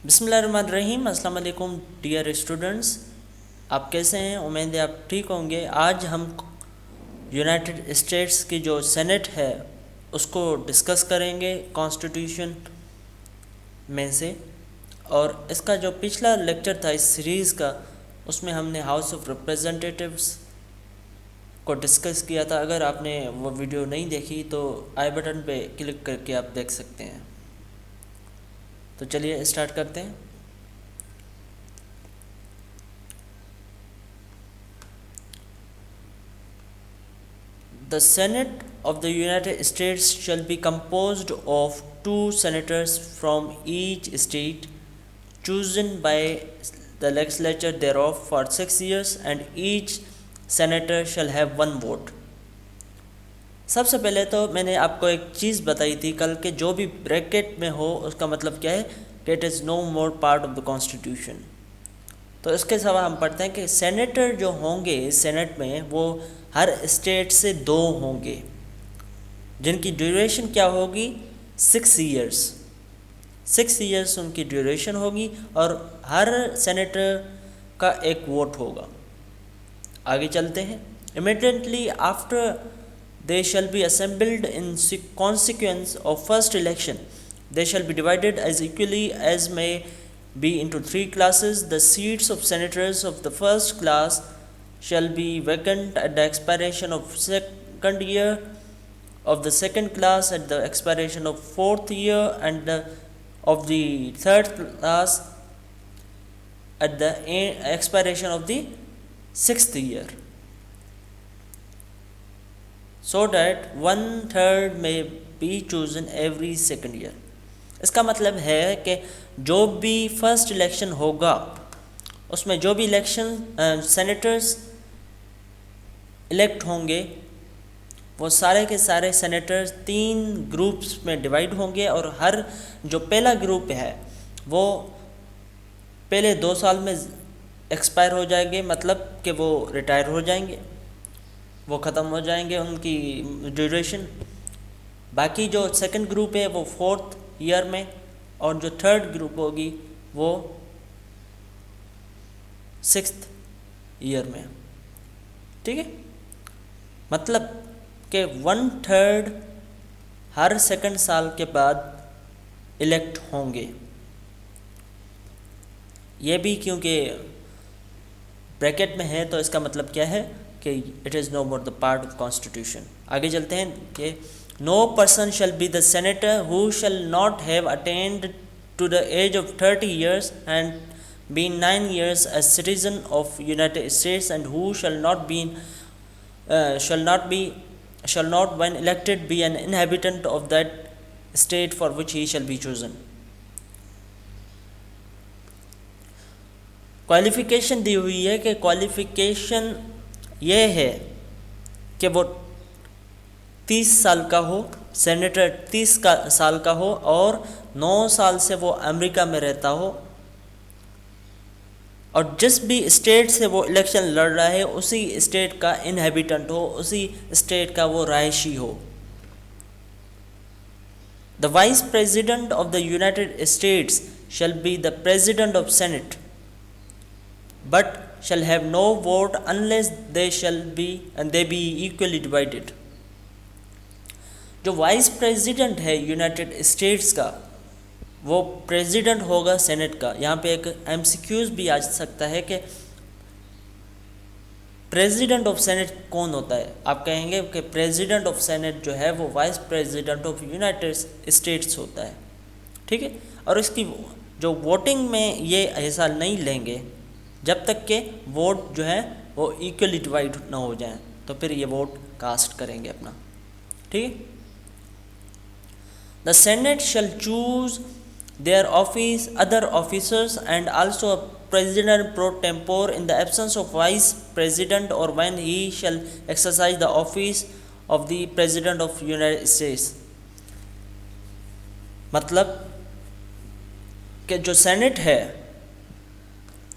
बिस्मिल्लाहिर्रहमानिर्रहीम। अस्सलाम वालेकुम डियर स्टूडेंट्स, आप कैसे हैं? उम्मीद है आप ठीक होंगे। आज हम यूनाइटेड स्टेट्स की जो सेनेट है उसको डिस्कस करेंगे कॉन्स्टिट्यूशन में से। और इसका जो पिछला लेक्चर था इस सीरीज़ का, उसमें हमने हाउस ऑफ रिप्रेजेंटेटिव्स को डिस्कस किया था। अगर आपने वो वीडियो नहीं देखी तो आई बटन पे क्लिक करके आप देख सकते हैं। तो चलिए स्टार्ट करते हैं। The Senate of the United States shall be composed of two senators from each state, chosen by the legislature thereof for 6 years, and each senator shall have one vote. सबसे पहले तो मैंने आपको एक चीज़ बताई थी कल के, जो भी ब्रैकेट में हो उसका मतलब क्या है कि it is no more part of the constitution. तो इसके सिवा हम पढ़ते हैं कि सेनेटर जो होंगे सेनेट में वो हर स्टेट से 2 होंगे, जिनकी ड्यूरेशन क्या होगी 6 ईयर्स। 6 ईयर्स उनकी ड्यूरेशन होगी और हर सेनेटर का एक वोट होगा। आगे चलते हैं। Immediately after they shall be assembled in consequence of first election. They shall be divided as equally as may be into 3 classes. The seats of senators of the first class shall be vacant at the expiration of second year, of the second class at the expiration of 4th year, and of the third class at the expiration of the 6th year, so that 1/3 may be chosen every second year. इसका मतलब है कि जो भी first election होगा उसमें जो भी इलेक्शन सेनेटर्स इलेक्ट होंगे वो सारे के सारे सेनेटर्स 3 ग्रुप्स में डिवाइड होंगे, और हर जो पहला ग्रुप है वो पहले 2 साल में एक्सपायर हो जाएंगे, मतलब कि वो रिटायर हो जाएंगे, वो ख़त्म हो जाएंगे उनकी ड्यूरेशन। बाकी जो सेकंड ग्रुप है वो 4th ईयर में, और जो थर्ड ग्रुप होगी वो 6th ईयर में। ठीक है, मतलब कि 1/3 हर सेकंड साल के बाद इलेक्ट होंगे। ये भी क्योंकि ब्रैकेट में है तो इसका मतलब क्या है कि it is no more the part of constitution. आगे चलते हैं कि no person shall be the senator who shall not have attend to the age of 30 years and been 9 years as citizen of United States, and who shall not when elected be an inhabitant of that state for which he shall be chosen. Qualification दी हुई है कि qualification ये है कि वो 30 साल का हो, सेनेटर 30 साल का हो, और 9 साल से वो अमेरिका में रहता हो, और जिस भी स्टेट से वो इलेक्शन लड़ रहा है उसी स्टेट का इनहेबिटेंट हो, उसी स्टेट का वो रहायशी हो। The vice president of the United states shell be the president of senate, but shall have no vote unless they be equally divided. जो वाइस प्रेसिडेंट है यूनाइटेड स्टेट्स का वो प्रेसिडेंट होगा सेनेट का। यहाँ पे एक एमसीक्यूज भी आ सकता है कि प्रेसिडेंट ऑफ सेनेट कौन होता है। आप कहेंगे कि प्रेसिडेंट ऑफ सेनेट जो है वो vice president of United states होता है। ठीक है, और इसकी जो वोटिंग में ये हिस्सा नहीं लेंगे जब तक के वोट जो है वो इक्वली डिवाइड ना हो जाए, तो फिर ये वोट कास्ट करेंगे अपना। ठीक है। The Senate shall choose their office other officers and also a president pro tempore in the absence of vice president, और when he shall exercise the office of the president of United States. मतलब कि जो senate है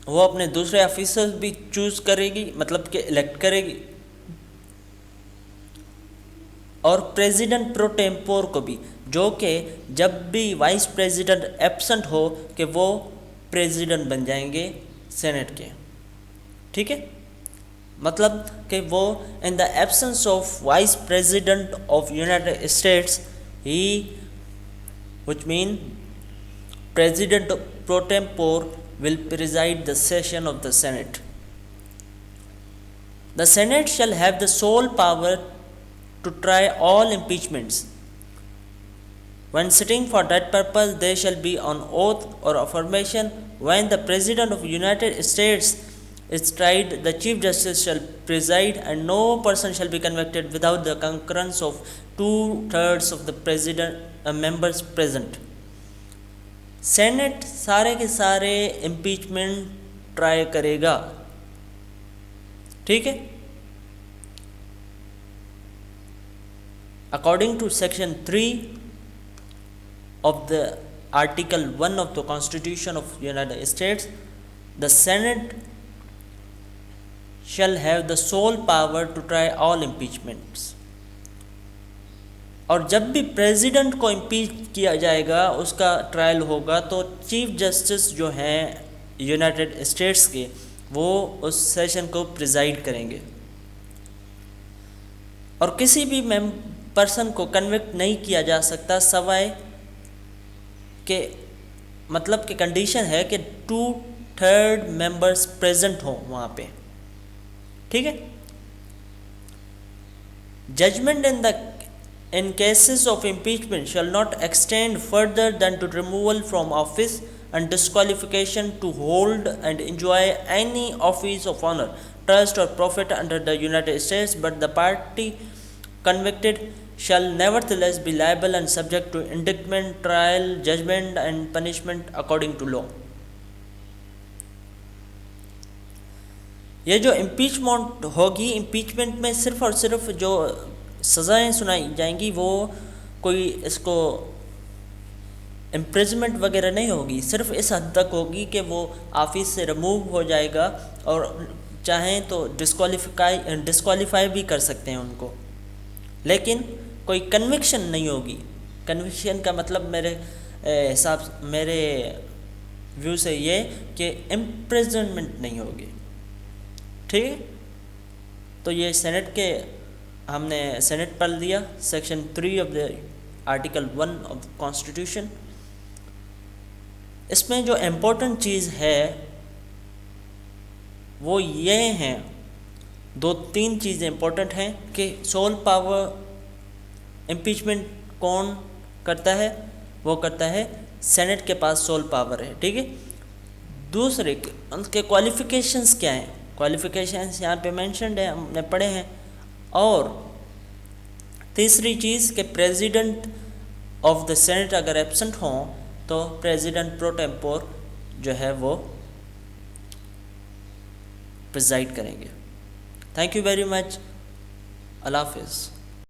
वो अपने दूसरे officers भी choose करेगी, मतलब कि इलेक्ट करेगी, और प्रेसिडेंट प्रो टेम्पोर को भी, जो कि जब भी वाइस प्रेसिडेंट एब्सेंट हो कि वो प्रेसिडेंट बन जाएंगे सेनेट के। ठीक है, मतलब कि वो इन the absence of vice president of United states he which mean president pro tempore will preside the session of the senate. The senate shall have the sole power to try all impeachments. When sitting for that purpose, they shall be on oath or affirmation. When the president of United States is tried, the chief justice shall preside, and no person shall be convicted without the concurrence of 2/3 of the members present. Senate सारे के सारे impeachment try करेगा। ठीक है, according to section 3 of the article 1 of the constitution of United States, the senate shall have the sole power to try all impeachments. और जब भी president को इम्पीच किया जाएगा, उसका ट्रायल होगा, तो चीफ जस्टिस जो हैं यूनाइटेड स्टेट्स के, वो उस सेशन को प्रिजाइड करेंगे। और किसी भी पर्सन को कन्विक्ट नहीं किया जा सकता सवाए के मतलब कि कंडीशन है कि 2/3 मेंबर्स प्रेजेंट हों वहाँ पे। ठीक है, judgement in cases of impeachment shall not extend further than to removal from office and disqualification to hold and enjoy any office of honor, trust or profit under the United States, but the party convicted shall nevertheless be liable and subject to indictment, trial, judgment and punishment according to law. ये जो impeachment होगी, impeachment में सिर्फ और सिर्फ जो सज़ाएं सुनाई जाएंगी वो कोई इसको इम्प्रिजमेंट वगैरह नहीं होगी, सिर्फ इस हद तक होगी कि वो ऑफिस से रिमूव हो जाएगा और चाहें तो डिस्क्वालीफाई भी कर सकते हैं उनको, लेकिन कोई कन्विक्शन नहीं होगी। कन्विक्शन का मतलब मेरे व्यू से ये कि इम्प्रिजनमेंट नहीं होगी। ठीक है, तो ये सेनेट के हमने सेनेट पढ़ लिया, section 3 of the article 1 of the constitution. इसमें जो इम्पोर्टेंट चीज़ है वो ये हैं, 2-3 चीज़ें इम्पोर्टेंट हैं कि सोल पावर इम्पीचमेंट कौन करता है, वो करता है सेनेट के पास सोल पावर है। ठीक है, दूसरे उनके क्वालिफ़िकेशंस क्या हैं, क्वालिफ़िकेशंस यहाँ पे मेंशन्ड है, हमने पढ़े हैं। और तीसरी चीज़ कि प्रेसिडेंट ऑफ द सेनेट अगर एब्सेंट हों तो प्रेसिडेंट प्रो टेम्पोर जो है वो प्रिजाइड करेंगे। Thank you very much. अल्लाह हाफिज़।